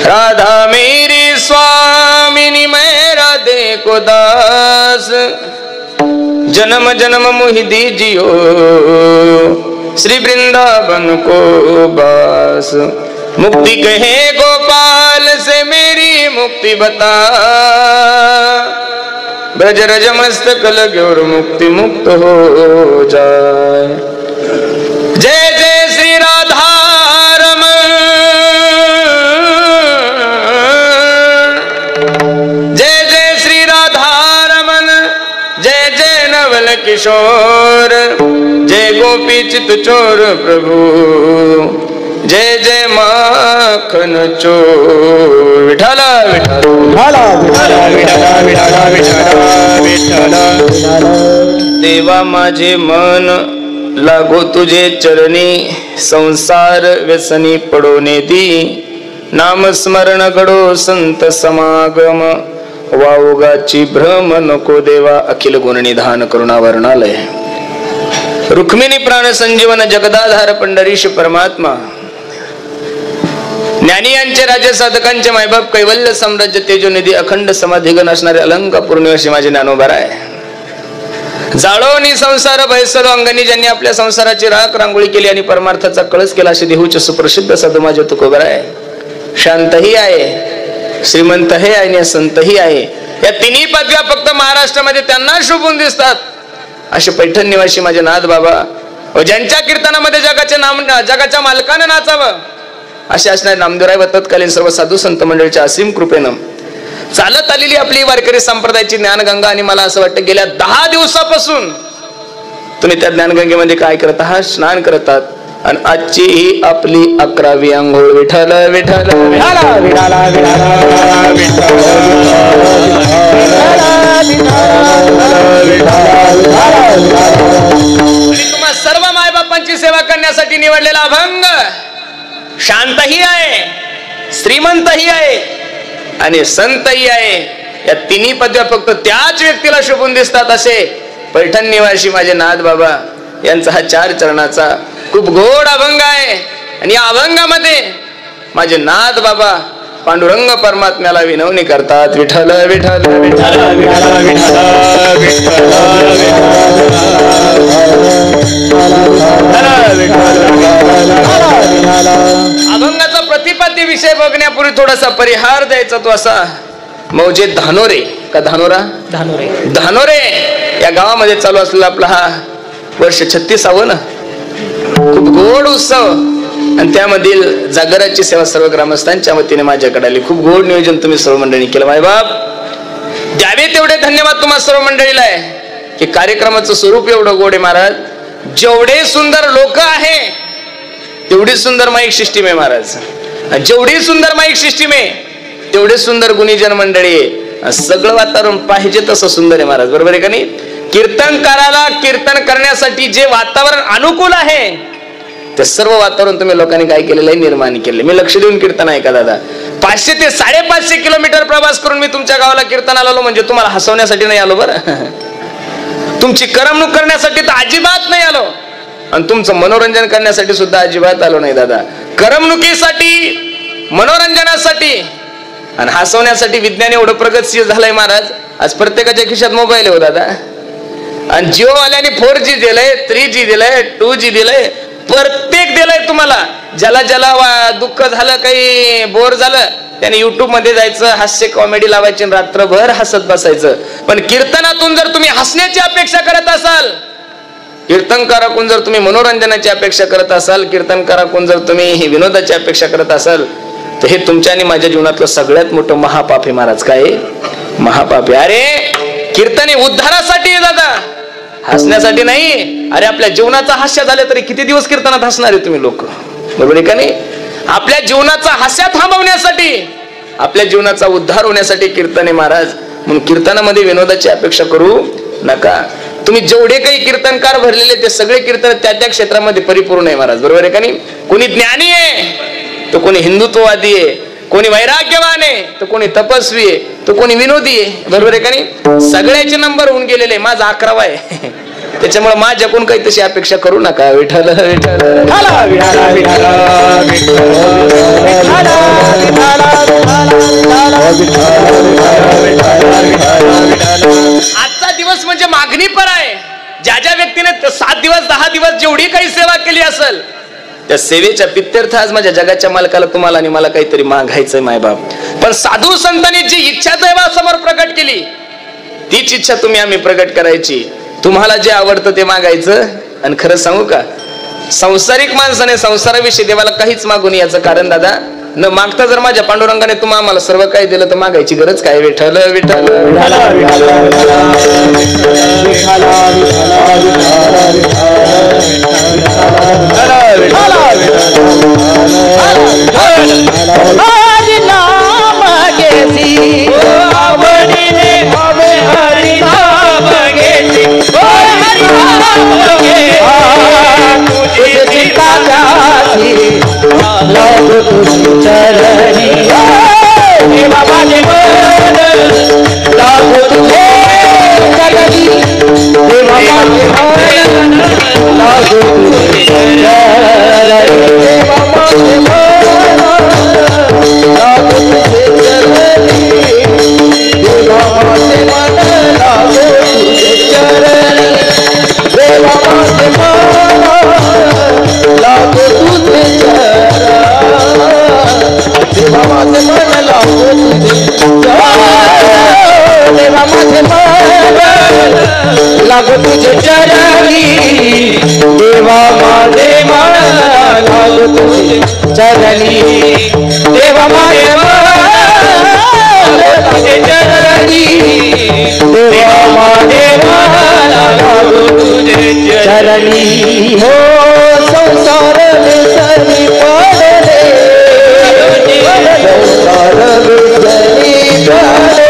राधा मेरी स्वामिनी मैं राधे को दास, जन्म जन्म मोहि दीजियो श्री वृंदावन को बास। मुक्ति कहे गोपाल से मेरी मुक्ति बता, ब्रज रज मस्तक लगे और मुक्ति मुक्त हो जाए। जय जय श्री राधा रमण, जय जय श्री राधा रमन, जय जय नवल किशोर, जय गोपी चित चोर प्रभु, जय जय माखन चोर। विठ्ठल विठ्ठल विठ्ठल विठ्ठल विठ्ठल। देवा माझे मन लागो तुझे चरणी, संसार व्यसनी पडोने दी, नाम स्मरण घडो संत समागम, वावगाची भ्रम नको देवा। अखिल गुण निधान करुणा वर्णालय, रुक्मिणी प्राण संजीवन जगदाधार पंढरीश परमात्मा, ज्ञानी यांचे राजे साधकांचे मायबाप कैवल्य साम्राज्य तेजोनिधी अखंड समाधिगण असणारे अलंकापूर निवासी माझे ज्ञानोबा राय, जाळोनी संसार भयसलो अंगणी, ज्यांनी आपल्या संसाराची राख रांगोळी केली आणि परमार्थाचा कळस केला असे देहूचे सुप्रसिद्ध साधू माझे तुकोबा राय। शांतही आहे, श्रीमंतही आहे आणि संतही आहे। या तिन्ही पदव्या फक्त महाराष्ट्रामध्ये त्यांना शोभून दिसतात असे पैठण निवासी माझे नाथ बाबा, व ज्यांच्या कीर्तनामध्ये जगाचे नाम जगाच्या मालकाने नाचावं असे असणारे नामदेवराय व तत्कालीन सर्व साधू संत मंडळीच्या असीम कृपेनं चालत आलेली आपली वारकरी संप्रदायाची ज्ञानगंगा। आणि मला असं वाटतं गेल्या 10 दिवसापासून तुम्ही त्या ज्ञानगंगेमध्ये काय करत आहात, स्नान करत आहात। आणि आजची ही आपली 11वी अंघोळ। विठ्ठल विठ्ठल विठ्ठल तुम्हा सर्व मायबापांची सेवा करण्यासाठी निवडलेला अभंग शांतही आहे, श्रीमंतही आहे आणि संतही आहे। या तिन्ही पदव्या फक्त त्याच व्यक्तीला शोभून दिसतात असे पैठण निवासी माझे नाथ बाबा यांचा हा 4 चरणाचा खूप गोड अभंग आहे। आणि या अभंगामध्ये माझे नाथ बाबा पांडुरंग परमात्म्याला विनवणी करतात। विठ्ठल विठ्ठल विठ्ठल अभंगाचा प्रतिपाद्य विषय बघण्यापूर्वी थोडासा परिहार द्यायचा तो असा, मौजे धानोरे का धानोरा धानोरे धानोरे या गावामध्ये चालू असलेला आपला हा वर्ष 36वा ना, खूप गोड उत्सव। आणि त्यामधील जागराची सेवा सर्व ग्रामस्थांच्या वतीने माझ्याकडे आली। खूप गोड नियोजन तुम्ही सर्व मंडळी केलं। मायबाप द्यावे तेवढे धन्यवाद तुम्हा सर्व मंडळीला आहे की कार्यक्रमाचं स्वरूप एवढं गोड आहे महाराज। जेवढे सुंदर लोक आहे तेवढी सुंदर माईक सिस्टीम आहे महाराज, जेवढी सुंदर माईक सिस्टीम आहे तेवढे सुंदर गुणीजन मंडळी आहे। सगळं वातावरण पाहिजे तसं सुंदर आहे महाराज, बरोबर आहे का नाही? कीर्तनकाराला कीर्तन करण्यासाठी जे वातावरण अनुकूल आहे ते सर्व वातावरण तुम्ही लोकांनी काय केलेलं आहे, निर्माण केले। मी लक्ष देऊन कीर्तन ऐका दादा, 500 ते 550 किलोमीटर प्रवास करून मी तुमच्या गावाला कीर्तनाला आलो म्हणजे तुम्हाला हसवण्यासाठी नाही आलो बरं, तुमची करमणूक करण्यासाठी तर अजिबात नाही आलो, आणि तुमचं मनोरंजन करण्यासाठी सुद्धा अजिबात आलो नाही दादा। करमणुकीसाठी, मनोरंजनासाठी आणि हसवण्यासाठी विज्ञान एवढं प्रगतशील झालंय महाराज। आज प्रत्येकाच्या खिशात मोबाईल आहे हो दादा, आणि जिओ वाल्याने 4G दिलंय, 3G दिलंय, 2G दिलंय, प्रत्येक दिलंय तुम्हाला। ज्याला ज्याला दुःख झालं, काही बोर झालं, त्याने युट्यूब मध्ये जायचं, हास्य कॉमेडी लावायची, रात्रभर हसत बसायचं। पण कीर्तनातून जर तुम्ही हसण्याची अपेक्षा करत असाल, कीर्तनकाराकडून जर तुम्ही मनोरंजनाची अपेक्षा करत असाल, कीर्तनकाराकडून जर तुम्ही विनोदाची अपेक्षा करत असाल, तर हे तुमच्या आणि माझ्या जीवनातलं सगळ्यात मोठं महापाप आहे महाराज। काय महापाप आहे? अरे कीर्तन हे उद्धारासाठी आहे दादा, हसण्यासाठी नाही। अरे आपल्या जीवनाचा हास्य झाले तरी किती दिवस कीर्तनात हसणार आहे तुम्ही लोक, बरोबर आहे का नाही? आपल्या जीवनाचा हास्य थांबवण्यासाठी, आपल्या जीवनाचा उद्धार होण्यासाठी कीर्तन आहे महाराज। म्हणून कीर्तनामध्ये विनोदाची अपेक्षा करू नका। तुम्ही जेवढे काही कीर्तनकार भरलेले ते सगळे कीर्तन त्या त्या क्षेत्रामध्ये परिपूर्ण आहे महाराज, बरोबर आहे का नाही? कोणी ज्ञानी आहे तर कोणी हिंदुत्ववादी आहे, कोणी वैराग्यवान आहे तर कोणी तपस्वी आहे तर कोणी विनोदी आहे, बरोबर आहे का नाही? सगळ्याचे नंबर होऊन गेलेले, माझा 11वा आहे, त्याच्यामुळे माझ्याकडून काही तशी अपेक्षा करू नका। विठ्ठल विठ्ठल विठ्ठल विठ्ठल विठ्ठल आजचा दिवस म्हणजे मागणी पर आहे. ज्या ज्या व्यक्तीने 7 दिवस 10 दिवस जेवढी काही सेवा केली असेल त्या सेवेच्या पित्यर्थ आज माझ्या जगाच्या मालकाला तुम्हाला आणि मला काहीतरी मागायचंय मायबाप. पण साधू संतांनी जी इच्छा देवासमोर प्रकट केली तीच इच्छा तुम्ही आम्ही प्रकट करायची. तुम्हाला जे आवडतं ते मागायचं. आणि खरं सांगू का, संसारिक माणसाने संसाराविषयी देवाला काहीच मागून याचं कारण दादा न मागता जर माझ्या पांडुरंगाने तुम्हाला आम्हाला सर्व काही दिलं तर मागायची गरज काय. विठ्ठल विठ्ठल लागो तुझे चरणी देवा माझे मन लागो तुझे चरणी देवा माझे मन तुझे चरणी देवा माझे मन लागो तुझे चरणी. हो संसार विसरी पडले संसार विसरी पडले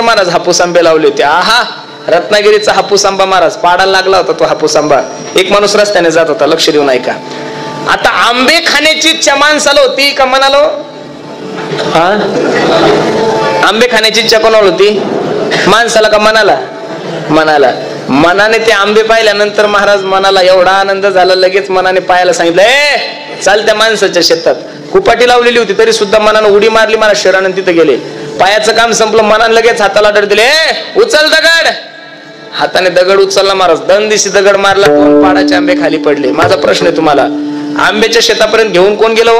महाराज हापूस आंबे लावले होते. आहा, रत्नागिरीचा हापूस आंबा महाराज पाडायला लागला होता. तो हापूस आंबा एक माणूस रस्त्याने जात होता, लक्ष देऊन ऐका. आता आंबे खाण्याची इच्छा माणसाला होती का मनाला? आंबे खाण्याची इच्छा कोणाला होती? माणसाला का मनाला? मनाला. मनाने ते आंबे पाहिल्यानंतर महाराज मनाला एवढा आनंद झाला, लगेच मनाने पायाला सांगितलं, ए चाल त्या माणसाच्या शेतात. कुपाटी लावलेली होती तरी सुद्धा मनानं उडी मारली, मला शहरानं तिथे गेले. पायाचं काम संपलं, मनानं लगेच हाताला दगड दिले, उचल दगड. हाताने दगड उचलला महाराज, दंदिशी दगड मारला, 2 पाडाचे आंबे खाली पडले. माझा प्रश्न आहे तुम्हाला, आंब्याच्या शेतापर्यंत घेऊन कोण गेलो?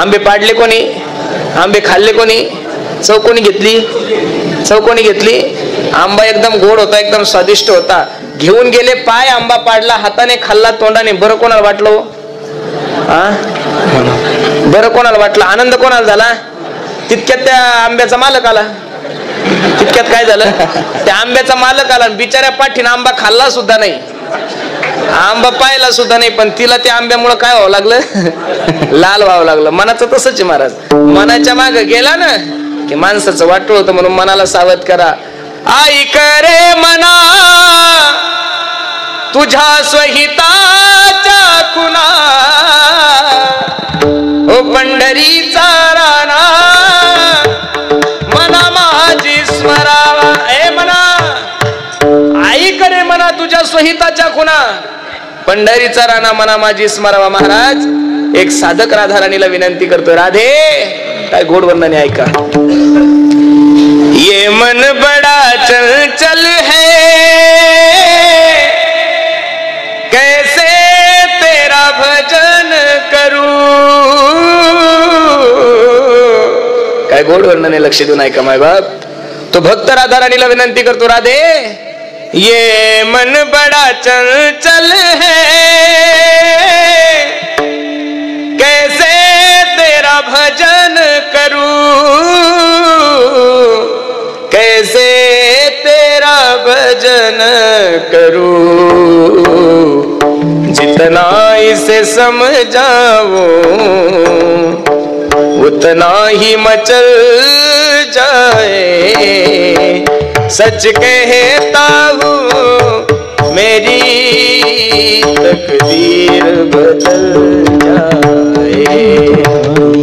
आंबे पाडले कोणी? आंबे खाल्ले कोणी? चौकोनी घेतली? चौकोनी घेतली. आंबा एकदम गोड होता, एकदम स्वादिष्ट होता. घेऊन गेले पाय, आंबा पाडला, हाताने खाल्ला, तोंडाने. बरं कोणाला वाटलं? बरं कोणाला वाटलं? आनंद कोणाला झाला? तितक्यात त्या आंब्याचा मालक आला. तितक्यात काय झालं, त्या आंब्याचा मालक आला आणि बिचाऱ्या पाठीनं आंबा खाल्ला सुद्धा नाही, आंबा पाहिला सुद्धा नाही, पण तिला त्या आंब्यामुळे काय व्हावं लागलं, लाल व्हावं लागलं. मनाचं तसंच आहे महाराज, मनाच्या मागे गेला ना की माणसाचं वाटोळ होतं. म्हणून मनाला सावध करा. ऐक रे मना तुझ्या स्वहिताच्या खुना, ओ पंढरीचा राणा मना माझी स्मरावा. ए मना, ऐक रे मना तुझ्या स्वहिताच्या खुना, पंढरीचा राणा मना माझी स्मरावा. महाराज एक साधक राधाराणीला विनंती करतो, राधे, काय गोड वर्णन आहे ऐका. ये मन बड़ा चंचल है, कैसे तेरा भजन करूं. काय गोड वर्णन आहे, लक्ष देऊन ऐका माय बाप. तो भक्त राधाराणीला विनंती करतो, राधे ये मन बड़ा चंचल है, कैसे तेरा भजन करूं, कैसे तेरा भजन करूं. जितना इसे समझाऊं उतना ही मचल जाए, सच कहता हूँ मेरी तकदीर बदल जाए.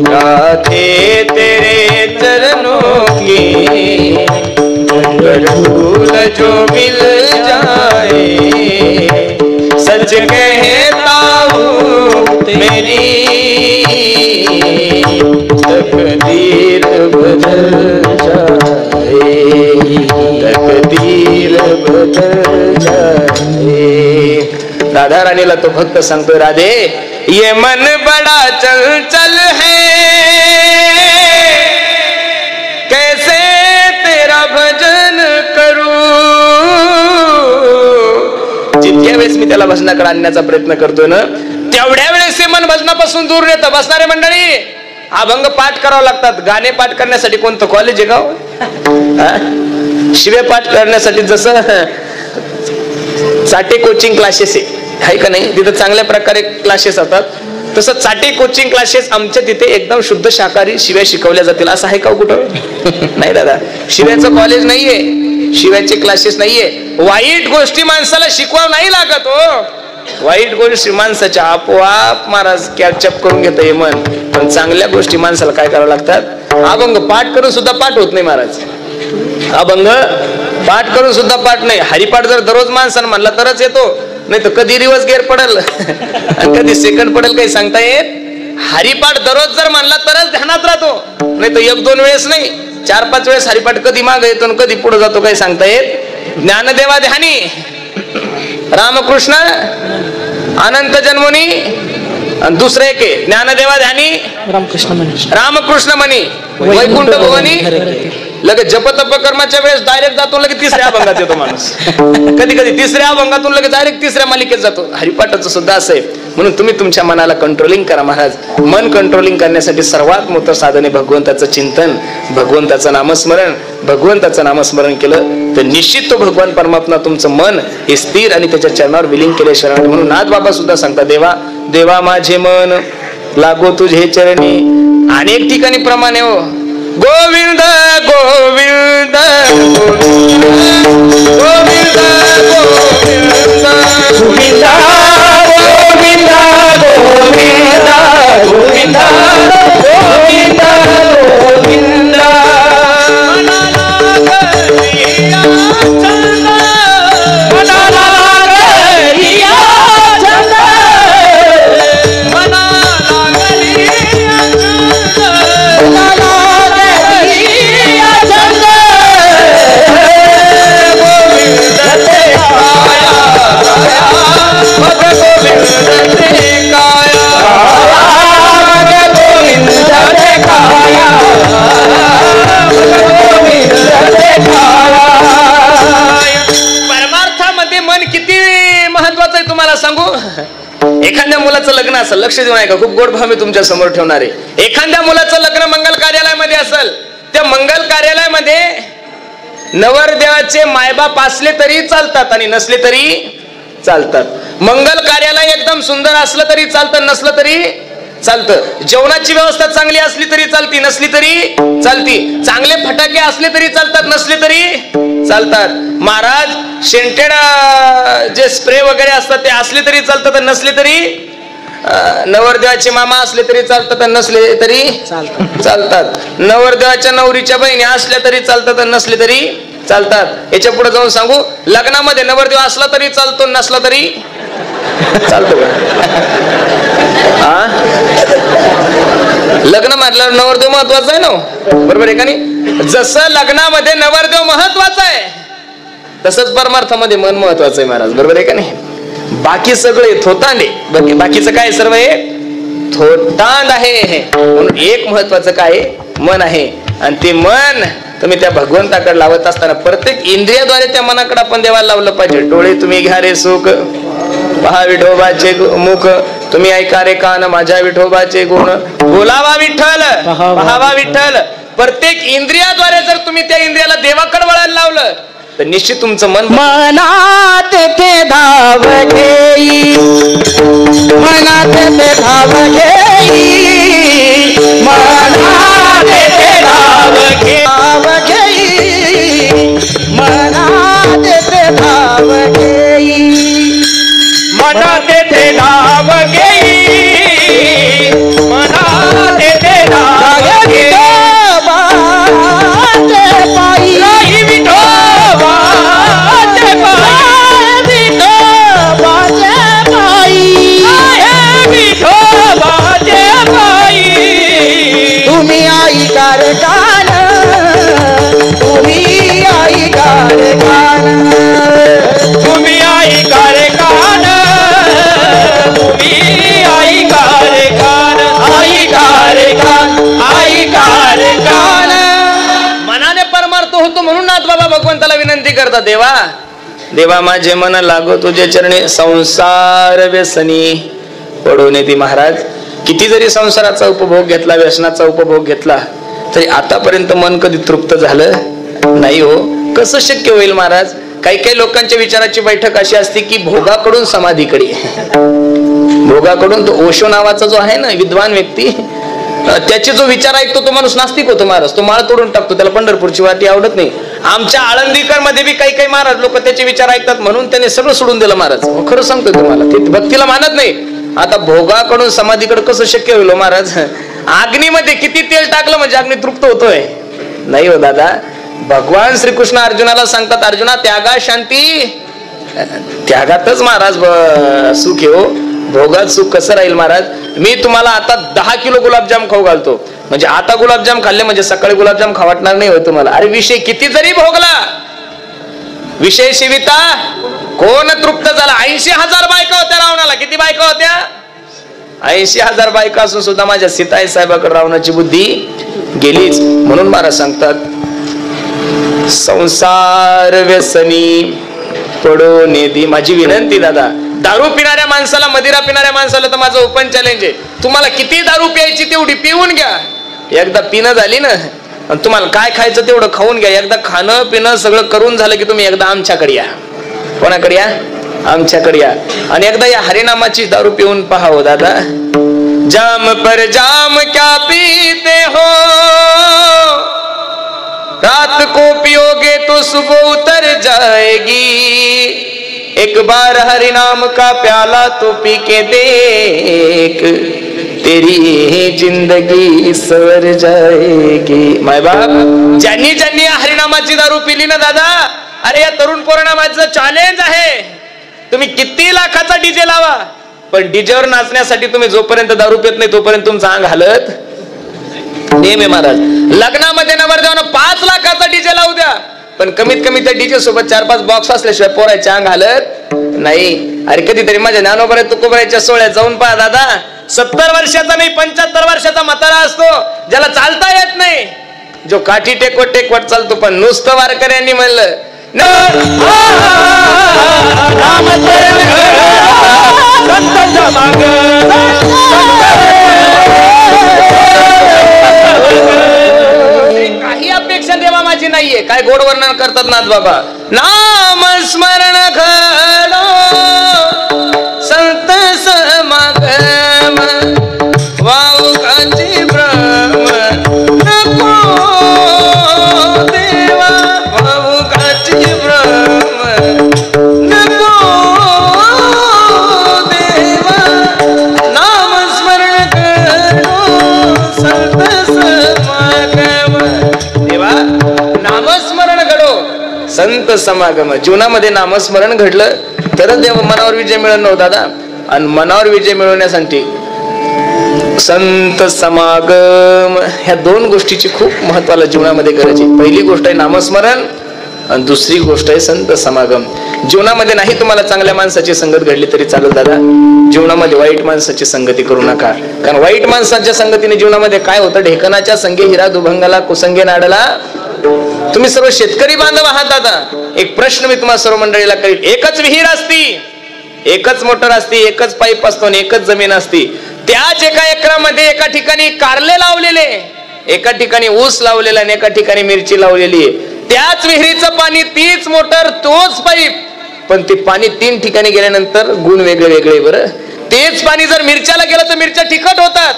राधे तेरे चरणों की धूल जो मिल जाए, सच कहता हूँ मेरी तकदीर बदल जाए, तकदीर बदल जाए. राधा राणीला तो भक्त सांगतोय, राधे ये मन बड़ा चंचल है, कैसे तेरा भजन करूं. जितक्या वेळेस मी त्याला भजनाकडे आणण्याचा प्रयत्न करतोय ना, तेवढ्या वेळेस मन भजनापासून दूर येतं. बसणारे मंडळी, अभंग पाठ करावं लागतात. गाणे पाठ करण्यासाठी कोणतं कॉलेज आहे गाव, शिवे पाठ करण्यासाठी जसं चाटे कोचिंग क्लासेस आहे का नाही, तिथं चांगल्या प्रकारे क्लासेस असतात, तसं चाटे कोचिंग क्लासेस आमच्या तिथे एकदम शुद्ध शाकाहारी शिव्या शिकवल्या जातील. असं आहे का कुठं? नाही दादा, शिव्याचं कॉलेज नाहीये, शिव्याचे क्लासेस नाहीये. वाईट गोष्टी माणसाला शिकवावं नाही लागत हो. वाईट गोष्टी माणसाच्या आपोआप महाराज कॅचअप करून घेतं हे मन. पण चांगल्या गोष्टी माणसाला काय करावं लागतात, अभंग पाठ करून सुद्धा पाठ होत नाही महाराज. अभंग पाठ करून सुद्धा पाठ नाही. हरिपाठ जर दररोज माणसानं म्हणला तरच येतो, नाही तर कधी रिवर्स गेअर पडेल आणि कधी सेकंड पडेल काही सांगता येत. हरिपाठ दररोज जर म्हणला तरच ध्यानात राहतो, नाही तर एक दोन वेळेस नाही, 4-5 वेळेस हरिपाठ कधी मागे येतो आणि कधी पुढे जातो काही सांगता येत. ज्ञानदेवा ध्यानी रामकृष्ण अनंत जन्मोनी, आणि दुसरे एक ज्ञानदेवा ध्यानी रामकृष्ण म्हणी वैकुंठ भवनी. लगेच जपतप कर्माच्या वेळेस डायरेक्ट जातो, लगेच तिसऱ्या अभंगात येतो माणूस. कधी कधी तिसऱ्या अभंगातून लगेच डायरेक्ट तिसऱ्या मालिकेत जातो. हरिपाठाचं सुद्धा असं आहे. म्हणून तुम्ही तुमच्या मनाला कंट्रोलिंग करा महाराज. मन कंट्रोलिंग करण्यासाठी सर्वात मोठं साधन आहे भगवंताचं चिंतन, भगवंताचं नामस्मरण. भगवंताचं नामस्मरण केलं तर निश्चित तो भगवान परमात्मा तुमचं मन हे स्थिर आणि त्याच्या चरणावर विलीन केल्याशिवाय. म्हणून नाथ बाबा सुद्धा सांगतात, देवा देवा माझे मन लागो तुझे चरणी. अनेक ठिकाणी प्रमाणे हो, गोविंद गोविंद गोविंद गोविंद गोविंद गोविंद गोविंद गोविंद गोविंद. परमार्थामध्ये मन किती महत्वाचं आहे तुम्हाला सांगू. एखाद्या मुलाचं लग्न असेल, लक्ष देऊन ऐका, खूप गोड भाव मी तुमच्या समोर ठेवणार आहे. एखाद्या मुलाचं लग्न मंगल कार्यालयामध्ये असेल, त्या मंगल कार्यालयामध्ये नवरदेवाचे मायबाप असले तरी चालतात आणि नसले तरी चालतात. मंगल कार्याला एकदम सुंदर असलं तरी चालतं, नसलं तरी चालतं. जेवणाची व्यवस्था चांगली असली तरी चालती, नसली तरी चालती. चांगले फटाके असले तरी चालतात, नसले तरी चालतात. महाराज सेंटेड जे स्प्रे वगैरे असतात ते असले तरी चालतात, नसले तरी नवरदेवाचे मामा असले तरी चालतात, नसले तरी चालतात. नवरदेवाच्या नवरीच्या बहिणी असल्या तरी चालतात, नसले तरी चालतात. याच्या पुढे जाऊन सांगू, लग्नामध्ये नवरदेव असला तरी चालतो, नसला तरी चालतो. लग्न म्हटल्यावर नवरदेव महत्वाचा आहे ना, बरोबर आहे का नाही? जसं लग्नामध्ये नवरदेव महत्वाचा आहे तसंच परमार्थामध्ये मन महत्वाचं आहे महाराज, बरोबर आहे का नाही? बाकी सगळे थोतांड आहे, बाकीचं काय सर्व हे थोतांड आहे. म्हणून एक महत्वाचं काय मन आहे. आणि ते मन तुम्ही त्या भगवंताकडे लावत असताना प्रत्येक इंद्रियाद्वारे त्या मनाकडे आपण देवाला लावलं पाहिजे. डोळे तुम्ही घ्या रे सुख, पहा विठोबाचे मुख, तुम्ही ऐका रे कान माझ्या विठोबाचे गुण, बोलावा विठ्ठल पहावा विठ्ठल. प्रत्येक इंद्रियाद्वारे जर तुम्ही त्या इंद्रियाला देवाकडे वळायला लावलं तर निश्चित तुमचं मन मनात ते धाव घेई, मनात ते धाव घेई, मनात ते धाव घेई, मनात ते धाव घेई, मनात ते धाव घेई, मनात ते धाव घेई. तुम्ही आई कारखान, तुम्ही आई कारखान, तुम्ही आई कारखान, तुम्ही आई कारखान, आई कारखान, आई कारखान. मनाने परमार्थ होतो म्हणून नाथ बाबा भगवंताला विनंती करतात, देवा देवा माझे मन लागो तुझे चरणी, संसार व्यसनी पडून येते. महाराज किती जरी संसाराचा उपभोग घेतला, व्यसनाचा उपभोग घेतला तरी आतापर्यंत मन कधी तृप्त झालं नाही हो. कसं शक्य होईल महाराज? काही काही लोकांच्या विचाराची बैठक अशी असते की भोगाकडून समाधीकडे, भोगाकडून तो ओशो नावाचा जो आहे ना विद्वान व्यक्ती, त्याचे जो विचार ऐकतो तो माणूस नास्तिक होतो महाराज. तो माळ तोडून टाकतो, त्याला पंढरपूरची वाटी आवडत नाही. आमच्या आळंदीकर मध्ये बी काही काही महाराज लोक त्याचे विचार ऐकतात म्हणून त्याने सगळं सोडून दिलं महाराज. खरं सांगतोय तुम्हाला, ते भक्तीला मानत नाही. आता भोगाकडून समाधीकडे कसं शक्य होईल महाराज? अग्नीमध्ये किती तेल टाकलं म्हणजे अग्नी तृप्त होतोय? नाही हो दादा. भगवान श्रीकृष्ण अर्जुनाला सांगतात, अर्जुना त्यागा शांती, त्यागातच महाराज सुख आहे हो. भोगात सुख कसं राहील महाराज? मी तुम्हाला आता 10 किलो गुलाबजाम खाऊ घालतो, म्हणजे आता गुलाबजाम खाल्ले म्हणजे सकाळी गुलाबजाम खा वाटणार नाही होत तुम्हाला. अरे विषय किती जरी भोगला, विषय शिविता कोण तृप्त झाला? 80,000 बायका होत्या रावणाला. किती बायका होत्या? 80,000 बायका असून सुद्धा माझ्या सीताई साहेबाकडे रावणाची बुद्धी गेलीच. म्हणून महाराज सांगतात, संसार व्यसनी पडून येते. माझी विनंती दादा, दारू पिणाऱ्या माणसाला, मदिरा पिणाऱ्या माणसाला तर माझं ओपन चॅलेंज आहे. तुम्हाला किती दारू प्यायची तेवढी पिऊन घ्या. एकदा पिणं झाली ना, आणि तुम्हाला काय खायचं तेवढं खाऊन घ्या. एकदा खाणं पिणं सगळं करून झालं की तुम्ही एकदा आमच्याकडे या. कोणाकडे या? आमच्याकडे या. आणि एकदा या हरिनामाची दारू पिऊन पहा हो दादा. जाम पर जाम क्या पीते हो, रात को पियोगे तो सुबह उतर जाएगी, एक बार हरि नाम का प्याला तो पी के देख, तेरी जिंदगी सवर जाएगी. माय बाप, ज्यांनी ज्यांनी हरिनामाची दारू पिली ना दादा, अरे या तरुण पोरांना माझं चॅलेंज आहे, तुम्ही किती लाखाचा डीजे लावा, पण डीजेवर नाचण्यासाठी तुम्ही जोपर्यंत दारू पित नाही तोपर्यंत तुमचं अंग हालत नेहमी. महाराज लग्नामध्ये नवरदेवानं 5 लाखाचा डीजे लावू द्या, पण कमीत कमी त्या डीजे सोबत 4-5 बॉक्स असल्याशिवाय पोरायचे अंग हालत नाही. अरे कधीतरी माझ्या ज्ञानोबा तुकोबराच्या सोहळ्यात जाऊन पहा दादा. 70 वर्षाचा नाही 75 वर्षाचा म्हातारा असतो, ज्याला चालता येत नाही, जो काठी टेकवट टेकवट चालतो. पण नुसतं वारकऱ्यांनी म्हणलं काही अपेक्षा देवा माझी नाही. नाहीये. काय गोड वर्णन करतात नाथ बाबा. नाम स्मरण घडो संत समागम वाऊकाची भ्रम नको देवा वाऊकाची भ्रम नको देवा. नाम स्मरण घडो संत समागम देवा. नामस्मरण घडो संत समागम. जीवनामध्ये नामस्मरण घडलं तरच देव मनावर विजय मिळत नव्हता दादा. आणि मनावर विजय मिळवण्यासाठी संत समागम ह्या दोन गोष्टीची खूप महत्वाला जीवनामध्ये गरज आहे. पहिली गोष्ट आहे नामस्मरण आणि दुसरी गोष्ट आहे संत समागम. जीवनामध्ये नाही तुम्हाला चांगल्या माणसाची संगत घडली तरी चालेल दादा. जीवनामध्ये वाईट माणसाची संगती करू नका. कारण वाईट माणसाच्या संगतीने जीवनामध्ये काय होतं. ढेकणाच्या संगे हिरा दुभंगाला कुसंगे नाडला. तुम्ही सर्व शेतकरी बांधव आहात दादा. एक प्रश्न मी तुम्हाला सर्व मंडळीला करील. एकच विहीर असती, एकच मोटर असती, एकच पाईप असतो आणि एकच जमीन असती. त्याच एका एकरामध्ये एका ठिकाणी कारले लावलेले, एका ठिकाणी ऊस लावलेला आणि एका ठिकाणी मिरची लावलेली आहे. त्याच विहिरीचं पाणी, तीच मोटर, तोच पाईप, पण ते पाणी तीन ठिकाणी गेल्यानंतर गुण वेगळे वेगळे. बरं, तेच पाणी जर मिरच्याला गेलं तर मिरच्या तिखट होतात,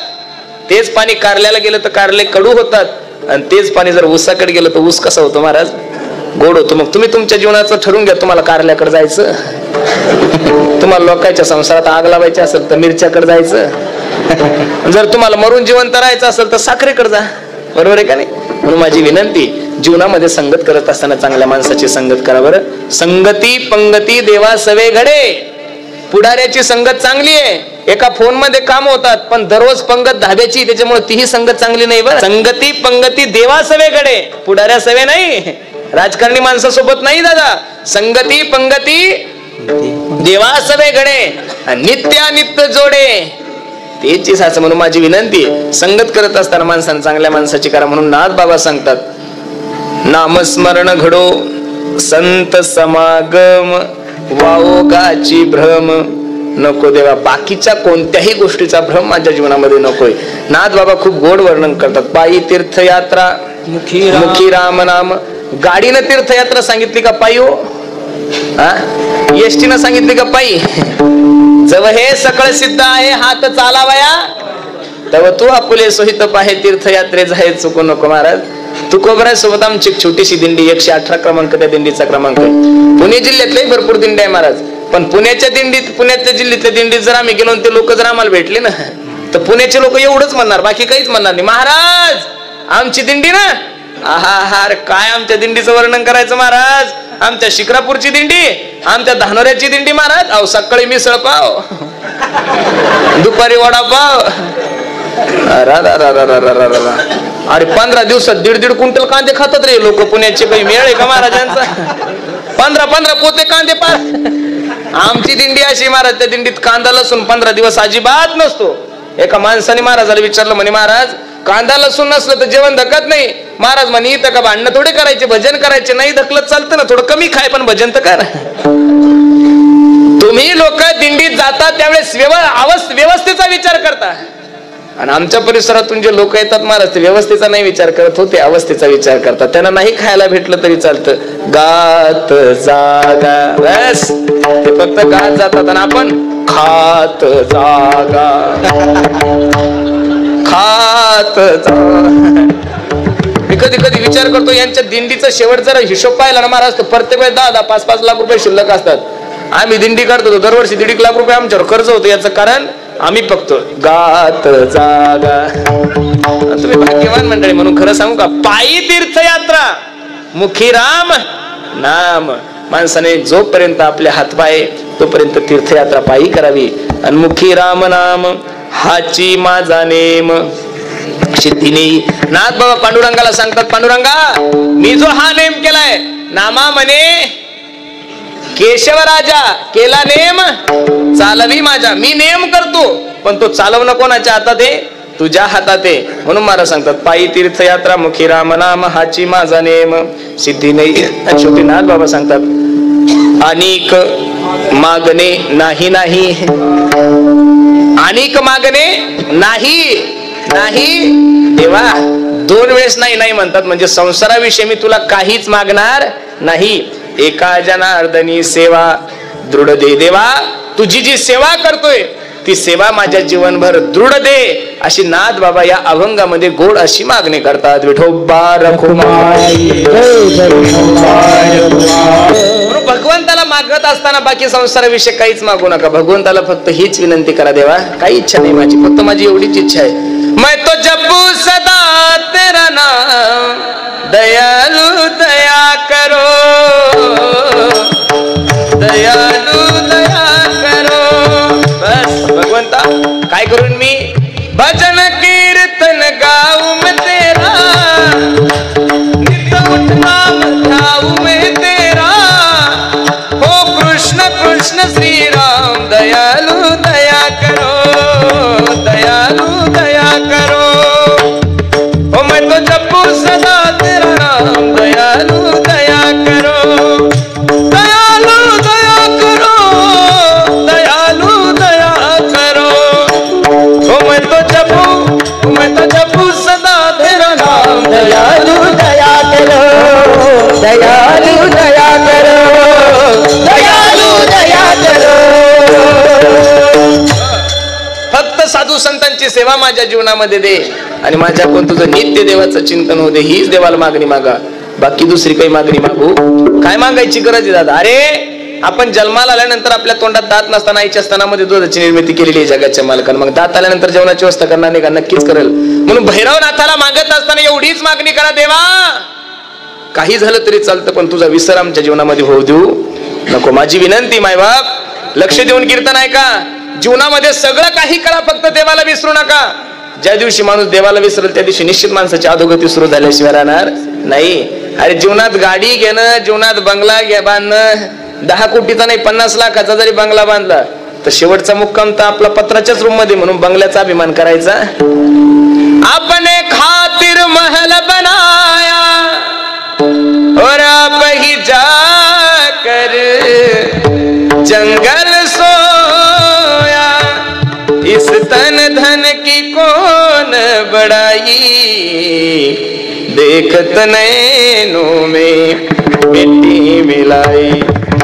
तेच पाणी कारल्याला गेलं तर कारले कडू होतात, आणि तेच पाणी जर ऊसाकडे गेलं तर ऊस कसा होतो महाराज, गोड होतो. मग तुम्ही तुमच्या जीवनाचं ठरवून घ्या. तुम्हाला कारल्याकडे जायचं, तुम्हाला लोकांच्या संसारात आग लावायची असेल तर मिरच्याकडे जायचं, जर तुम्हाला मरून जिवंत राहायचं असेल तर साखरेकडे जा. बरोबर आहे का नाही. म्हणून माझी विनंती, जीवनामध्ये संगत करत असताना चांगल्या माणसाची संगत करा. बरं, संगती पंगती देवा सवे घडे. पुढाऱ्याची संगत चांगली आहे, एका फोन मध्ये काम होतात, पण दररोज पंगत धाब्याची, त्याच्यामुळे तीही संगत चांगली नाही. बरं, संगती पंगती देवा सवे घडे, पुढाऱ्या सवे नाही, राजकारणी माणसासोबत नाही दादा. संगती पंगती देवा सवे घडे, नित्यानित्य जोडे तेची साच. म्हणून माझी विनंती, संगत करत असताना माणसाने चांगल्या माणसाची करा. म्हणून नाथ बाबा सांगतात, नामस्मरण घडो संत समागम वाओगाची भ्रम नको देवा. बाकीच्या कोणत्याही गोष्टीचा भ्रम माझ्या जीवनामध्ये नकोय. नाथ बाबा खूप गोड वर्णन करतात. पायी तीर्थयात्रा मुखी राम नाम. गाडीनं तीर्थयात्रा सांगितली का पायी हो? एसटीनं सांगितली का पायी? जव हे सकळ सिद्ध आहे हात चालावया, तव तू आपुले सोहित पाहे तीर्थयात्रे जाहे चुकू नको. महाराज तुकोबरा सोबत आमची एक छोटीशी दिंडी, 118 क्रमांक त्या दिंडीचा क्रमांक आहे. पुणे जिल्ह्यातले भरपूर दिंडी आहे महाराज, पण पुण्याच्या जिल्ह्यातल्या दिंडीत जर आम्ही गेलो, ते लोक जर आम्हाला भेटले ना, तर पुण्याचे लोक एवढंच म्हणणार, बाकी काहीच म्हणणार नाही. महाराज आमची दिंडी ना, आहा काय आमच्या दिंडीचं वर्णन करायचं महाराज. आमच्या शिक्रापूरची दिंडी, आमच्या धानोऱ्याची दिंडी महाराज. अहो सकाळी मिसळ पाव, दुपारी वडापाव. अरे 15 दिवसात 1.5 क्विंटल कांदे खातात रे लोक पुण्याचे. काही मेळ आहे का महाराजांचा? 15 पोते कांदे पार. आमची दिंडी अशी महाराज, त्या दिंडीत कांदा लसूण 15 दिवस अजिबात नसतो. एका माणसाने महाराजाला विचारलं, म्हणे महाराज कांदा लसूण नसलं तर जेवण धकत नाही. महाराज म्हणे इथं का भांडणं थोडे करायचे, भजन करायचे. नाही धकलत चालतं ना, थोडं कमी खाय पण भजन तर कर. तुम्ही लोक दिंडीत जातात त्यावेळेस व्यवस्थेचा विचार करता, आणि आमच्या परिसरातून जे लोक येतात महाराज, ते व्यवस्थेचा नाही विचार करत होते, अवस्थेचा विचार करतात. त्यांना नाही खायला भेटलं तरी चालतं. गात जागा, बस ते फक्त गात जातात, आणि आपण खात जागा, खात जागा. मी कधी कधी विचार करतो, यांच्या दिंडीचा शेवट जरा हिशोब पाहिला ना महाराज, तर प्रत्येक वेळेस 10-10, 5-5 लाख रुपये शिल्लक असतात. आम्ही दिंडी काढतो दरवर्षी 1.5 लाख रुपये आमच्यावर कर्ज होतो. याचं कारण आम्ही फक्त गात जागा. तुम्ही भाग्यवान मंडळी. म्हणून खरं सांगू का, पायी तीर्थयात्रा मुखी राम नाम. माणसाने जोपर्यंत आपले हातपाय तोपर्यंत तीर्थयात्रा पायी करावी, आणि मुखी राम नाम हाची माझा नेम सिद्धीने. नाथ बाबा पांडुरंगाला सांगतात, पांडुरंगा मी जो हा नेम केलाय, नामा म्हणे केशव राजा केला नेम चालवी माझा. मी नेम करतो, पण तो चालवणं कोणाच्या हातात आहे? तुझ्या हातात आहे. म्हणून मला सांगतात, पायी तीर्थयात्रा मुखी राम नाम हाची माझा नेम सिद्धी नाही. शेवटी नाथ बाबा सांगतात, अनेक मागणे नाही नाही, अनेक मागणे नाही नाही देवा. 2 वेळेस नाही नाही म्हणतात म्हणजे संसाराविषयी मी तुला काहीच मागणार नाही. एका जनार्दनी सेवा दृढ दे. देवा तुझी जी सेवा करतोय ती सेवा माझ्या जीवनभर दृढ दे अशी नाथ बाबा या अभंगामध्ये गोड अशी मागणी करतात. विठोबा रखुमाई. भगवंताला मागत असताना बाकी संसाराविषयी काहीच मागू नका. भगवंताला फक्त हीच विनंती करा, देवा काही इच्छा नाही माझी, फक्त माझी एवढीच इच्छा आहे. मैं तो जपू सदा तेरा नाम दयालु दया करो, दयालु दया करो. बस भगवंता काय करून मी भजन कीर्तन गाऊ में तेरा, नित्य उठ नाम ध्याऊ में तेरा. हो कृष्ण कृष्ण श्री राम दयालु दया करो, दयालु दया करो. हो मैं तो जपू सदा तेरा नाम दयालु दया करो, दयालु दया करो, दयालु दया करो. हो मैं तो जपू सदा तेरा नाम दयालु दया करो, दयालु दया करो, दयालु दया करो. फक्त साधू संतांची सेवा माझ्या जीवनामध्ये दे आणि माझ्याकडून तुझं नित्य देवाचं चिंतन होऊ दे. हीच देवाला मागणी मागा, बाकी दुसरी काही मागणी मागू काय मागायची गरज आहे दादा. अरे आपण जन्माला आल्यानंतर आपल्या तोंडात दात नसताना आईच्या स्तनामध्ये दुधाची निर्मिती केलेली आहे जगाच्या मालकानं. मग दात आल्यानंतर जेवणाची व्यवस्था करणार नाही का? नक्कीच करेल. म्हणून भैरवनाथाला मागत असताना एवढीच मागणी करा, देवा काही झालं तरी चालतं पण तुझा विसर आमच्या जीवनामध्ये होऊ देऊ नको. माझी विनंती मायबाप लक्ष देऊन कीर्तन ऐका. जीवनामध्ये सगळं काही करा फक्त देवाला विसरू नका. ज्या दिवशी माणूस देवाला विसरेल त्या दिवशी निश्चित माणसाची अधोगती सुरू झाल्याशिवाय राहणार नाही. अरे जीवनात गाडी घेणं, जीवनात बंगला बांधणं, 10 कोटीचा नाही 50 लाखाचा जरी बंगला बांधला तर शेवटचा मुक्काम तर आपला पत्राच्याच रूम मध्ये. म्हणून बंगल्याचा अभिमान करायचा. आपने खातिर महल बनाया और आप ही जाकर जंगल सोया. इस तन धन की कौन बड़ाई, देखत नैनों में मिट्टी मिलाई.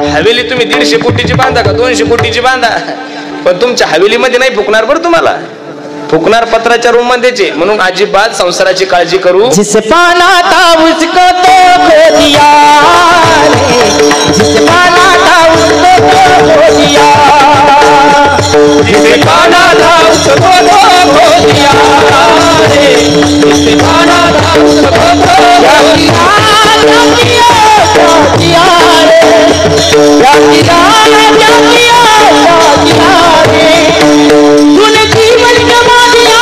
हवेली तुम्ही 150 कोटीची बांधा का 200 कोटीची बांधा, पण तुमच्या हवेलीमध्ये नाही फुकणार बरं. तुम्हाला फुकणार पत्राच्या रूम मध्येच. म्हणून अजिबात संसाराची काळजी करू. जिसे पाना था उसको तो खो दिया, जिसे पाना था उसको तो खो दिया, जिसे पाना था उसको तो खो दिया, जिसे पाना था उसको तो खो दिया. तूने जीवन गवा दिया,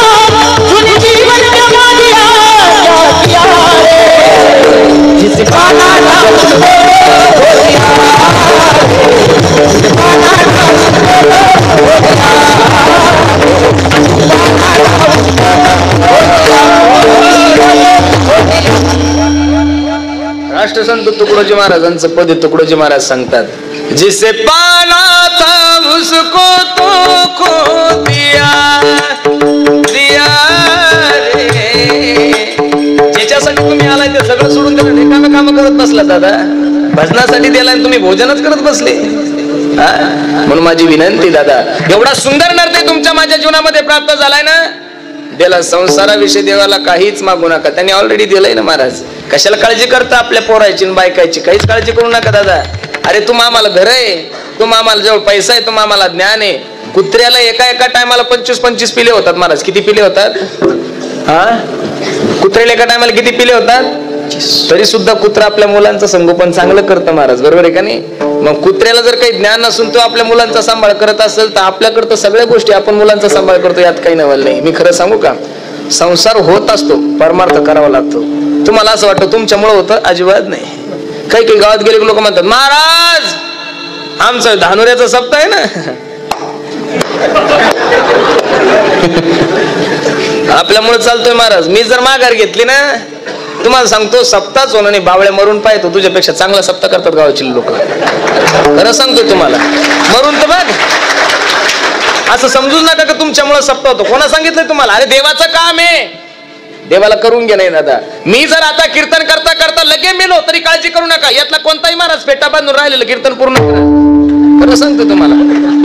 तूने जीवन गवा दिया, क्या किया रे. जिसे पाना था उसको खो दिया, जिसे पाना था उसको खो दिया, राष्ट्रसंत तुकडोजी महाराजांचं पद तुकडोजी महाराज सांगतात, जिसे पाना था उसको तो खो दिया, दिया रे. ज्याच्यासाठी तुम्ही आलाय ते सगळं सोडून दिलं, रिकामे काम करत बसला दादा. भजनासाठी दिलाय आणि तुम्ही भोजनच करत बसले. म्हणून माझी विनंती दादा, एवढा सुंदर नर्तय तुमच्या माझ्या जीवनामध्ये प्राप्त झालाय ना, देला संसाराविषयी देवाला काहीच मागू नका. त्यांनी ऑलरेडी दिलंय ना महाराज. कशाला काळजी करता आपल्या पोरायची बायकायची? काहीच काळजी करू नका दादा. अरे तुम आम्हाला घर आहे, तुम आम्हाला जवळ पैसा आहे, तुम आम्हाला ज्ञान आहे. कुत्र्याला एका टायमाला 25-25 पिले होतात महाराज. किती पिले होतात? कुत्र्याला एका टायमाला किती पिले होतात? तरी सुद्धा कुत्रा आपल्या मुलांचं संगोपन चांगलं करतं महाराज, बरोबर आहे का नाही? मग कुत्र्याला जर काही ज्ञान नसून तो आपल्या मुलांचा सांभाळ करत असेल तर आपल्याकडं तर सगळ्या गोष्टी आपण मुलांचा सांभाळ करतो, यात काही नवल नाही. मी खरं सांगू का, संसार होत असतो, परमार्थ करावा लागतो. तुम्हाला असं वाटतं तुमच्यामुळे होतं? अजिबात नाही. काही काही गावात गेले लोक म्हणतात, महाराज आमचं धानुऱ्याचा सप्ताह आहे ना, आपल्यामुळे चालतोय महाराज. मी जर माघार घेतली ना, तुम्हाला सांगतो सप्ताहच होणं नाही, बावळ्या मरून पाहतो तुझ्यापेक्षा चांगला सप्ताह करतात गावाची लोक. खरं सांगतोय तुम्हाला, मरून तर बघ. असं समजूच नका का तुमच्यामुळे सप्ताह होतो. कोणा सांगितलंय तुम्हाला? अरे देवाचं काम आहे. देवाला करून घे नाही दादा. मी जर आता कीर्तन करता करता लगे मेलो तरी काळजी करू नका. यातला कोणताही महाराज पेटा बांधून राहिलेलं कीर्तन पूर्ण करा. खरं सांगतो तुम्हाला,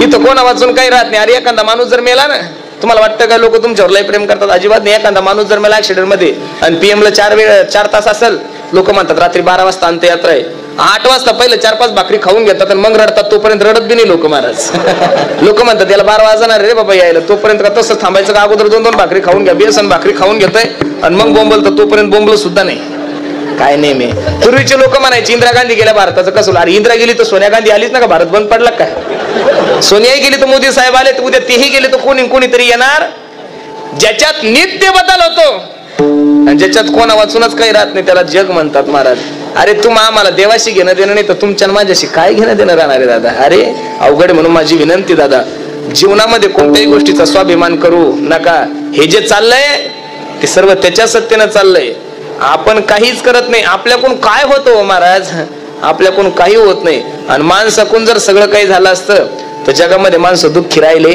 इथं कोणा वाचून काही राहत नाही. अरे एखादा माणूस जर मेला ना, तुम्हाला वाटतं का लोक तुमच्यावर लय प्रेम करतात? अजिबात नाही. एखादा माणूस जर मेला ऍक्सिडेंट मध्ये आणि PM ला 4 तास असेल, लोक म्हणतात रात्री 12 वाजता अंत्ययात्रा आहे, 8 वाजता पहिले 4-5 भाकरी खाऊन घेतात आणि मग रडतात. तोपर्यंत रडत बी नाही लोक महाराज. लोक म्हणतात त्याला 12 वाजणार रे बाबा यायला, तोपर्यंत का तसं थांबायचं का? अगोदर 2-2 भाकरी खाऊन घ्या, बेसन भाकरी खाऊन घेतोय आणि मग बोंबलतं. तोपर्यंत बोंबल सुद्धा नाही. काय नाही मी पूर्वीचे लोक म्हणायचे इंदिरा गांधी गेल्या भारताचं कसं. अरे इंदिरा गेली तर सोनिया गांधी आलीच ना का? भारत बंद पडला काय? सोनियाही गेली तर मोदी साहेब आले, तर उद्या तेही गेले तर कोणीतरी येणार. ज्याच्यात नित्य बदल होतो आणि ज्याच्यात कोणा वाचूनच काही राहत नाही त्याला जग म्हणतात महाराज. अरे आम्हाला देवाशी घेणं देणं नाही तर तुमच्या माझ्याशी काय घेणं देणं राहणार आहे दादा? अरे अवघड. म्हणून माझी विनंती दादा, जीवनामध्ये कोणत्याही गोष्टीचा स्वाभिमान करू नका. हे जे चाललंय ते सर्व त्याच्या सत्तेनं चाललंय. आपण काहीच करत नाही. आपल्याकडून काय होतं महाराज? आपल्याकडून काही होत नाही. आणि माणसाकडून जर सगळं काही झालं असतं तर जगामध्ये माणसं दुःखी राहिले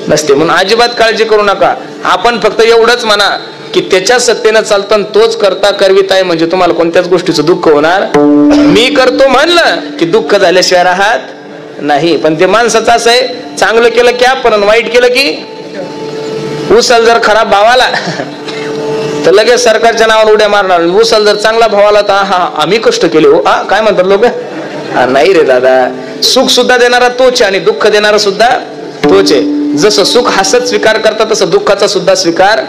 नसते. म्हणून अजिबात काळजी करू नका. आपण फक्त एवढंच म्हणा की त्याच्या सत्तेनं चालतं, तोच करता करविता आहे, म्हणजे तुम्हाला कोणत्याच गोष्टीचं दुःख होणार. मी करतो म्हणलं की दुःख झाल्याशिवाय राहत नाही. पण ते माणसाचं असं आहे, चांगलं केलं की आपण, वाईट केलं की उसल जर खराब भावाला तर लगेच सरकारच्या नावावर उड्या मारणार. उसल जर चांगला भावाला तर हा आम्ही कष्ट केले हो, काय म्हणतात लोक. नाही रे दादा, सुख सुद्धा देणारा तोच आहे आणि दुःख देणारा सुद्धा तोच आहे. जसं सुख हसत स्वीकार करतात तसं दुःखाचा सुद्धा स्वीकार.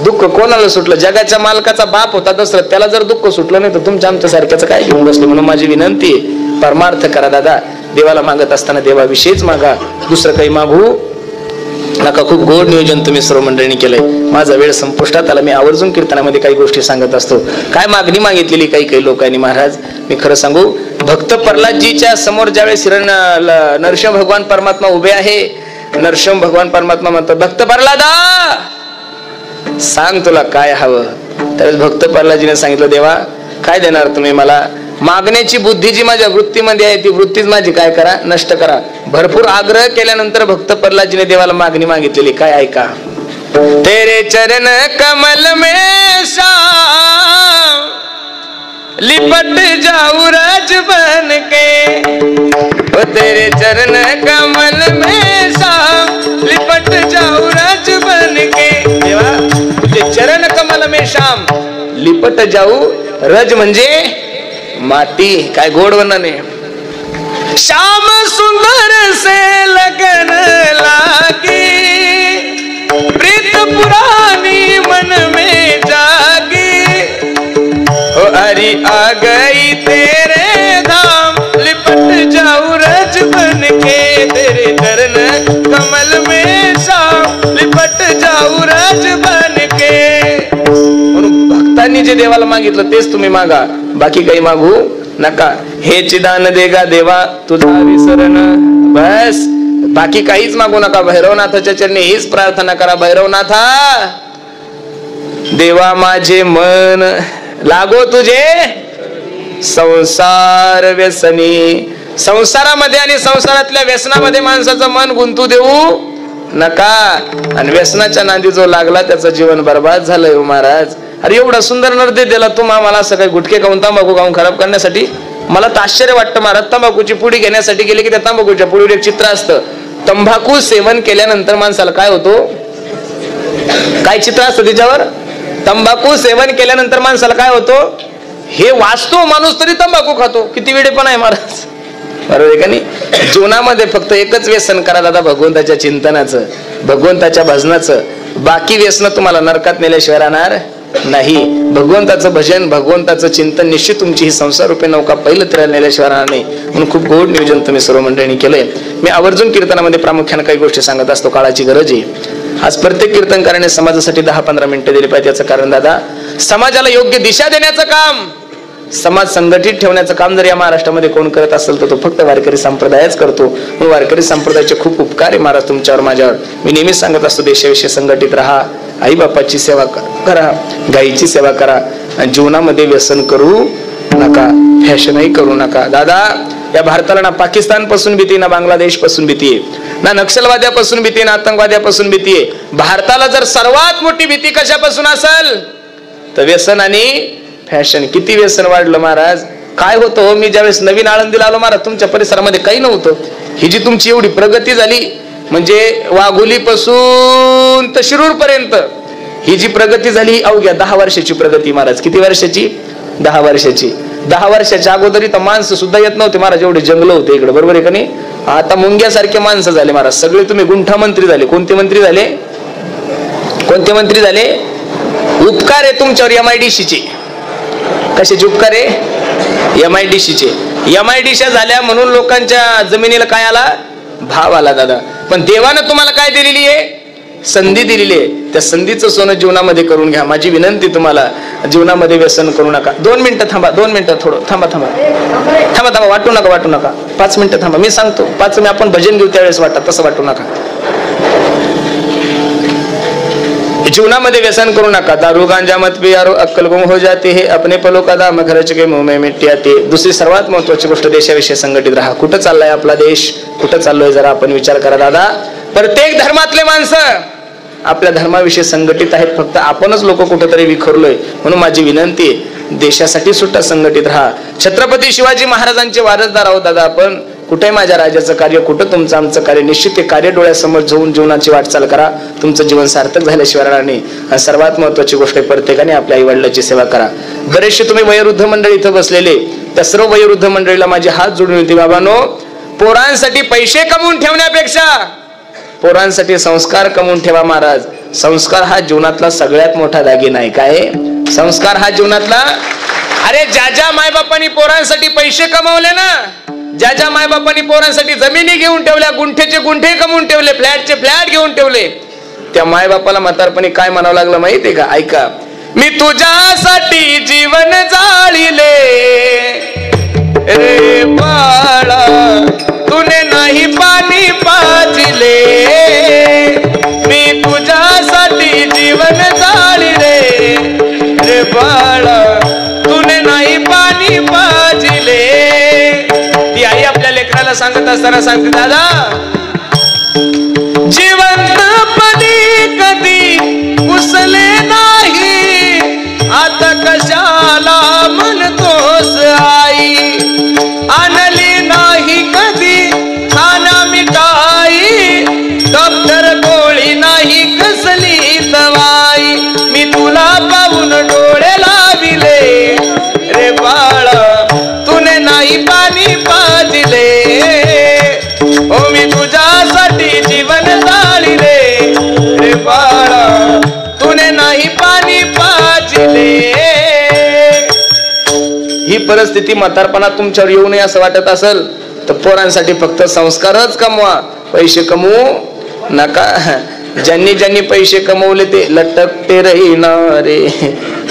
दुःख कोणाला सुटलं? जगाच्या मालकाचा बाप होता दशरथ, त्याला जर दुःख सुटलं नाही तर तुमच्या आमच्या सारख्याचं काय घेऊन बसले. म्हणून माझी विनंती आहे, परमार्थ करा दादा. देवाला मागत असताना देवाविषयीच मागा, दुसरं काही मागू नका. खूप गोड नियोजन तुम्ही सर्व मंडळींनी केलंय. माझा वेळ संपुष्टात आला. मी आवर्जून कीर्तनामध्ये काही गोष्टी सांगत असतो. काय मागणी मागितलेली काही लोकांनी महाराज, मी खरं सांगू, भक्त प्रल्हादजीच्या समोर ज्यावेळेस नरसिंह भगवान परमात्मा उभे आहे, नरसिंह भगवान परमात्मा म्हणतात, भक्त प्रल्हादा सांग तुला काय हवं. त्यावेळेस भक्त प्रल्हादजीने सांगितलं, देवा काय देणार तुम्ही मला? मागण्याची बुद्धी जी माझ्या वृत्तीमध्ये आहे ती वृत्तीच माझी काय करा, नष्ट करा. भरपूर आग्रह केल्यानंतर भक्त प्रल्हादजीने देवाला मागणी मागितलेली. काय ऐका, तेरे चरण कमल में शाम लिपट जाऊं रज बन के, ओ तेरे चरण कमल में शाम लिपट जाऊं रज बन के. देवा तुझे चरण कमल में शाम लिपट जाऊ. रज म्हणजे माती. काय गोड वर्णन आहे. श्याम सुंदर से लगन लागी, प्रीत पुरानी मन में जागी, ओ हरि आ गई तेरे धाम लिपट जाऊं रज बन के, तेरे चरण कमल में शाम लिपट जाऊं रज बन के. म्हणून भक्तांनी जे देवाला मागितलं तेच तुम्ही मागा, बाकी काही मागू नका. हे चिदान देगा देवा तुझा विसरण, बस बाकी काहीच मागू नका. भैरवनाथाच्या चरणी हीच प्रार्थना करा, भैरवनाथा देवा माझे मन लागो तुझे संसार व्यसनी. संसारामध्ये आणि संसारातल्या व्यसनामध्ये माणसाचं मन गुंतू देऊ नका. आणि व्यसनाच्या नांदी जो लागला त्याचं जीवन बर्बाद झालंय महाराज. अरे एवढा सुंदर नर्दे दिला तुम्हा मला असं काही गुटखे खाऊन तंबाखू खाऊन खराब करण्यासाठी. मला तर आश्चर्य वाटतं महाराज, तंबाखूची पुडी घेण्यासाठी गेले की त्या तंबाखूच्या पुडीवर एक चित्र असतं. तंबाखू सेवन केल्यानंतर माणसाला काय होतो, काय चित्र असतं त्याच्यावर? तंबाखू सेवन केल्यानंतर माणसाला काय होतो हे वाचतो माणूस तरी तंबाखू खातो. किती वेळे पण आहे महाराज, बरोबर आहे का नाही? जीवनामध्ये फक्त एकच व्यसन करा दादा, भगवंताच्या चिंतनाचं, भगवंताच्या भजनाचं. बाकी व्यसन तुम्हाला नरकात नेल्याशिवाय राहणार नाही. भगवंताचं भजन, भगवंताचं चिंतन निश्चित तुमची ही संसार रूपी नौका पहिलं तिला नेल्याशिवाय राहणार नाही. म्हणून खूप गोड नियोजन तुम्ही सर्व मंडळींनी केलंय. मी आवर्जून कीर्तनामध्ये प्रामुख्याने काही गोष्टी सांगत असतो, काळाची गरज आहे. आज प्रत्येक कीर्तनकाराने समाजासाठी 10-15 मिनिटं दिली पाहिजे. याचं कारण दादा, समाजाला योग्य दिशा देण्याचं काम, समाज संघटित ठेवण्याचं काम जर या महाराष्ट्रामध्ये कोण करत असेल तर तो फक्त वारकरी संप्रदायच करतो. म्हणून वारकरी संप्रदायाचे खूप उपकार आहे महाराज तुमच्यावर माझ्यावर. मी नेहमीच सांगत असतो, देशाविषयी संघटित राहा, आई बापाची सेवा करा, गायीची सेवा करा, आणि जीवनामध्ये व्यसन करू नका, फॅशनही करू नका. दादा या भारताला ना पाकिस्तान पासून भीती, ना बांगलादेश पासून भीती आहे, ना नक्षलवाद्यापासून भीती, ना आतंकवाद्यापासून भीती आहे. भारताला जर सर्वात मोठी भीती कशापासून असेल तर व्यसन आणि फॅशन. किती व्यसन वाढलं महाराज. काय होतं हो, मी ज्यावेळेस नवीन आळंदीला आलो महाराज, तुमच्या परिसरामध्ये काही नव्हतं. ही जी तुमची एवढी प्रगती झाली, म्हणजे वाघोली पासून तर शिरूर पर्यंत ही जी प्रगती झाली, अवघ्या 10 वर्षाची प्रगती महाराज. किती वर्षाची? 10 वर्षाची. 10 वर्षाच्या अगोदर इथं माणसं सुद्धा येत नव्हते महाराज, एवढे जंगल होते इकडे, बरोबर आहे का नाही. आता मुंग्यासारखे माणसं झाले महाराज. सगळे तुम्ही गुंठा मंत्री झाले. कोणते मंत्री झाले? कोणते मंत्री झाले? उपकार आहे तुमच्यावर MIDC चे. कशाचे उपकार आहे? MIDC चे. MIDC झाल्या म्हणून लोकांच्या जमिनीला काय आला? भाव आला दादा. पण देवानं तुम्हाला काय दिलेली आहे? संधी दिलेली आहे. त्या संधीचं सोनं जीवनामध्ये करून घ्या. माझी विनंती तुम्हाला, जीवनामध्ये व्यसन करू नका. 2 मिनिटं थांबा, 2 मिनिटं थोडं थांबा थांबा थांबा थांबा वाटू नका 5 मिनिटं थांबा. मी सांगतो 5 मी आपण भजन घेऊ त्यावेळेस वाटत, तसं वाटू नका. जीवनामध्ये व्यसन करू नका. दारू गांजा मत पियारो अक्कल गुम हो जाते है, अपने पलो का दाम घरच के मुंह में मिट्टी आते. दुसरी सर्वात महत्वाची गोष्ट, देशाविषयी संघटित राहा. कुठं चाललाय आपला देश? कुठं चाललोय जरा आपण विचार करा दादा. प्रत्येक धर्मातले माणसं आपल्या धर्माविषयी संघटित आहेत, फक्त आपणच लोक कुठेतरी विखरलोय. म्हणून माझी विनंती आहे, देशासाठी सुद्धा संघटित राहा. छत्रपती शिवाजी महाराजांचे वारसदार आहोत दादा आपण. कुठे माझ्या राजाचं कार्य, कुठं तुमचं आमचं कार्य. निश्चित ते कार्य डोळ्यासमोर घेऊन जीवनाची वाटचाल करा. तुमचं जीवन सार्थक झाल्याशिवाय राहणार नाही. आणि सर्वात महत्वाची गोष्ट आहे, प्रत्येकाने आपल्या आई वडिलांची सेवा करा. बरेचसे तुम्ही वयोवृद्ध मंडळी इथं बसलेले, त्या सर्व वयोवृद्ध मंडळीला माझे हात जोडून होते, बाबांनो, पोरांसाठी पैसे कमवून ठेवण्यापेक्षा पोरांसाठी संस्कार कमवून ठेवा महाराज. संस्कार हा जीवनातला सगळ्यात मोठा दागिना आहे. काय? संस्कार हा जीवनातला. अरे ज्या मायबापांनी पोरांसाठी पैसे कमवले ना, ज्या मायबापांनी पोरांसाठी जमिनी घेऊन ठेवल्या, गुंठेचे गुंठे कमवून ठेवले, फ्लॅटचे फ्लॅट घेऊन ठेवले, त्या मायबापाला म्हातारपणी काय म्हणावं लागलं माहितीये का? ऐका. मी तुझ्यासाठी जीवन जाळिले रे बाळा, तूने नाही पाणी पाजिले. मी तुझ्यासाठी जीवन जाळिले रे बाळा, तूने नाही पाणी पाजिले. ती आई आपल्या लेकराला सांगत असताना सांगते, दादा जिवंतपणी कधी पुसले नाही, आता कशाला म्हणतोस आई. आणली नाही कधी खाना मिठाई, डॉक्टर गोळी नाही कसली दवाई. मी तुला पाहून डोळे लाविले रे बाळा, तूने नाही पाणी पाजिले. ओ मी तुझ्यासाठी जीवन जाळिले रे बाळा, तूने नाही पाणी पाजिले. ही परिस्थिती म्हातारपणात तुमच्यावर येऊ नये असं वाटत असेल तर पोरांसाठी फक्त संस्कारच कमवा, पैसे कमवू नका. ज्यांनी ज्यांनी पैसे कमवले ते लटकते रहिनारे.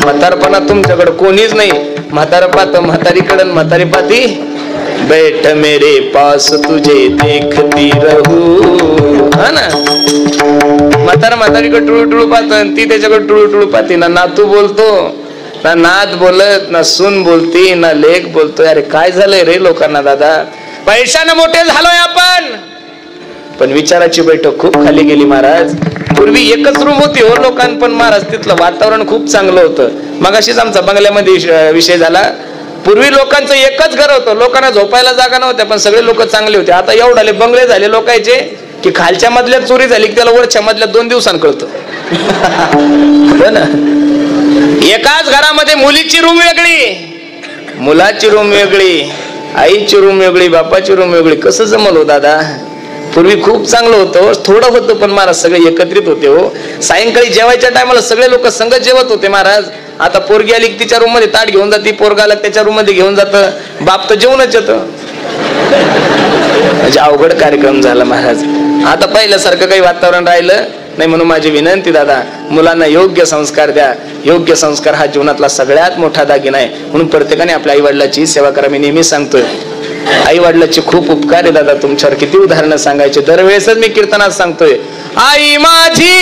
म्हातारपणात तुमच्याकडे कोणीच नाही. म्हातारपात म्हातारीकडे, म्हातारी पाती बैठ मेरे पास तुझे देखती रहू. हा ना, म्हातारीकडे टुळू टुळू पाहत, ती त्याच्याकडे टुळू टुळू पाहते. ना नातू बोलतो, ना नात बोलत, ना सून बोलती, ना लेक बोलतोय. अरे काय झालंय रे लोकांना दादा. पैशानं मोठे झालोय आपण, पण विचाराची बैठक खूप खाली गेली महाराज. पूर्वी एकच रूम होती हो लोकांना, पण महाराज तिथलं वातावरण खूप चांगलं होतं. मगाशीच आमचा बंगल्यामध्ये विषय झाला. पूर्वी लोकांचं एकच घर होतं, लोकांना झोपायला जागा नव्हत्या, पण सगळे लोक चांगले होते. आता एवढाले बंगले झाले लोकांचे की खालच्या मधल्यात चोरी झाली की त्याला वरच्या मधल्या 2 दिवसांनी कळतं. एकाच घरामध्ये मुलीची रूम वेगळी, मुलाची रूम वेगळी, आईची रूम वेगळी, बापाची रूम वेगळी. कसं जमल हो दादा. पूर्वी खूप चांगलं होतं, थोडं होतं, पण महाराज सगळे एकत्रित होते हो. सायंकाळी जेवायच्या टायमाला सगळे लोक संगत जेवत होते महाराज. आता पोरगी आली की तिच्या रूम मध्ये ताट घेऊन जाते, पोरगा आला त्याच्या रूम मध्ये घेऊन जात, बाप तर जेवणच येत. म्हणजे अवघड कार्यक्रम झाला महाराज. आता पहिल्यासारखं काही वातावरण राहिलं नाही. म्हणून माझी विनंती दादा, मुलांना योग्य संस्कार द्या. योग्य संस्कार हा जीवनातला सगळ्यात मोठा दागिना आहे. म्हणून प्रत्येकाने आपल्या आई वडिलाची सेवा करा. मी नेहमी सांगतोय, आई वडिलाचे खूप उपकार आहे दादा तुमच्यावर. किती उदाहरणं सांगायचे, दरवेळेसच मी कीर्तनात सांगतोय. आई माझी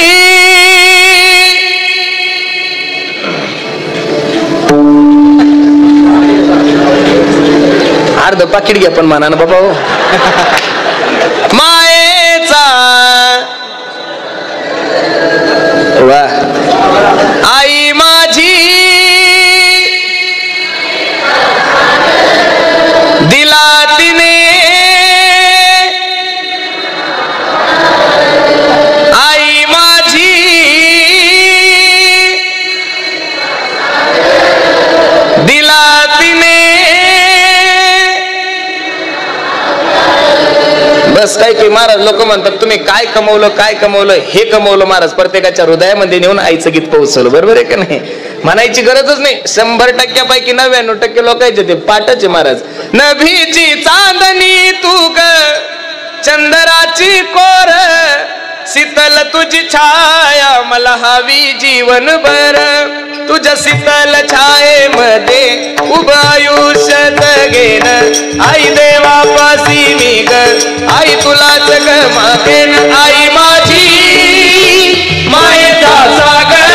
अर्ध पाकिट घ्या पण मानानं बाबा हो. मायेचा वा आई माझी कस काय की महाराज लोक म्हणतात तुम्ही काय कमवलं हे कमवलं महाराज. प्रत्येकाच्या हृदयामध्ये नेऊन आईचं गीत पोहोचवलं. बरोबर आहे का नाही? म्हणायची गरजच नाही. 100%पैकी 99% लोकांचे ते पाठच आहे महाराज. नभीची चांदणी तू ग चंद्राची कोर, शीतल तुझी छाया मला हवी जीवनभर. तुझ्या शीतल छायेमध्ये उभं आयुष्य जगेन. आई देवापासी मी ग आई तुलाच ग मागेन. आई माझी मायेचा सागर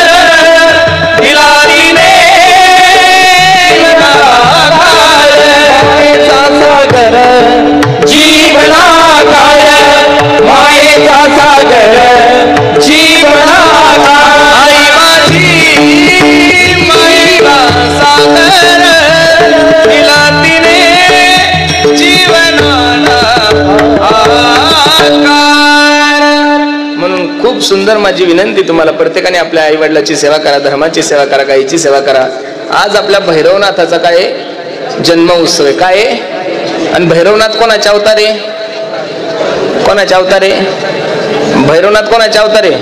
दिला तिने मायेचा सागर जीवना काय मायेचा सागर जीवना काय. आई माझी मायेचा सागर दिला तिने जीवनाला आकार. म्हणून खूप सुंदर माझी विनंती तुम्हाला, प्रत्येकाने आपल्या आई वडिलाची सेवा करा, धर्माची सेवा करा, गायीची सेवा करा. आज आपल्या भैरवनाथाचा काय जन्म उत्सव आहे. काय आहे? आणि भैरवनाथ कोणाचे अवतार आहे? कोणाचे अवतार आहे? भैरवनाथ कोणाचे अवतार आहे?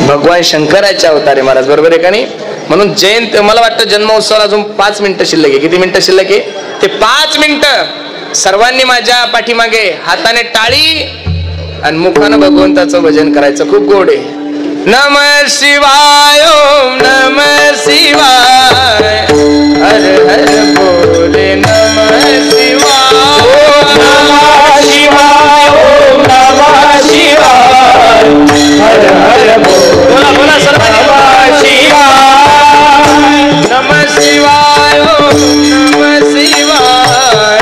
भगवान शंकराचे अवतार आहे महाराज. बरोबर आहे का नाही? म्हणून जयंती मला वाटतं जन्मोत्सवाला अजून 5 मिनिटं शिल्लक आहे. किती मिनिटं शिल्लक आहे? ते 5 मिनिटं सर्वांनी माझ्या पाठीमागे हाताने टाळी आणि मुखानं भगवंताचं भजन करायचं. खूप गोड आहे. नमः शिवाय ओम नमः शिवाय हर हर बोले नमः शिवाय ओम नमः शिवाय ओम नमः शिवाय हर हर बोला बोला सर्व नमः शिवाय नमः शिवाय ओम नमः शिवाय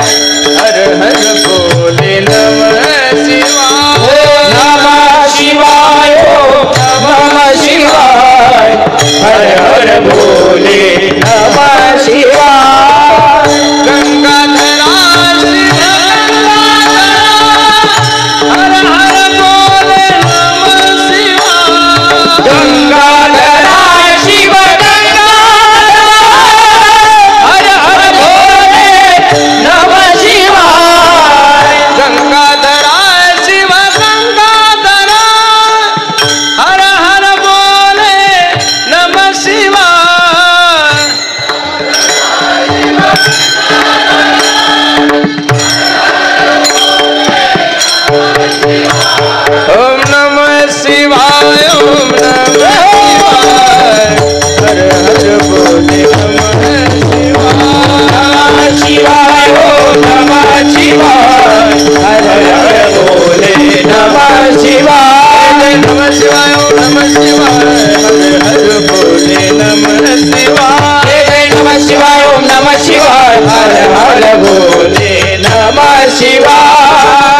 हर हर बोले नमः शिवाय नमः शिवाय ओम नमः शिवाय हर हर बोले नमः शिवाय. गंगाधरा हर हर बोले नमः शिवाय. गंगाधरा शिव गंगाधरा हर हर बोले नमः शिवाय. गंगाधरा शिव गंगाधरा हर हर बोले नमः शिवाय. ओम नमः शिवाय ओम नमः शिवाय हर हर बोले नमः शिवाय. ओम नमः शिवाय हर हर बोले नमः शिवाय. नमः शिवाय ओम नमः शिवाय हर हर बोले नमः शिवाय. नमः शिवाय ओम नमः शिवाय हर हर बोले नमः शिवाय.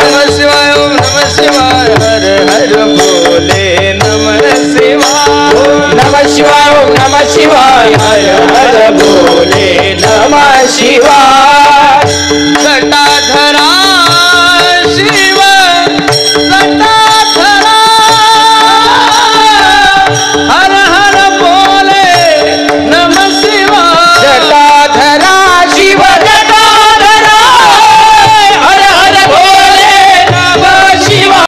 नमः शिवाय ओम नमः शिवाय हर हर बोले नमः शिवाय. नमः शिवाय ओम नमः शिवाय हर हर बोले नमः शिवाय.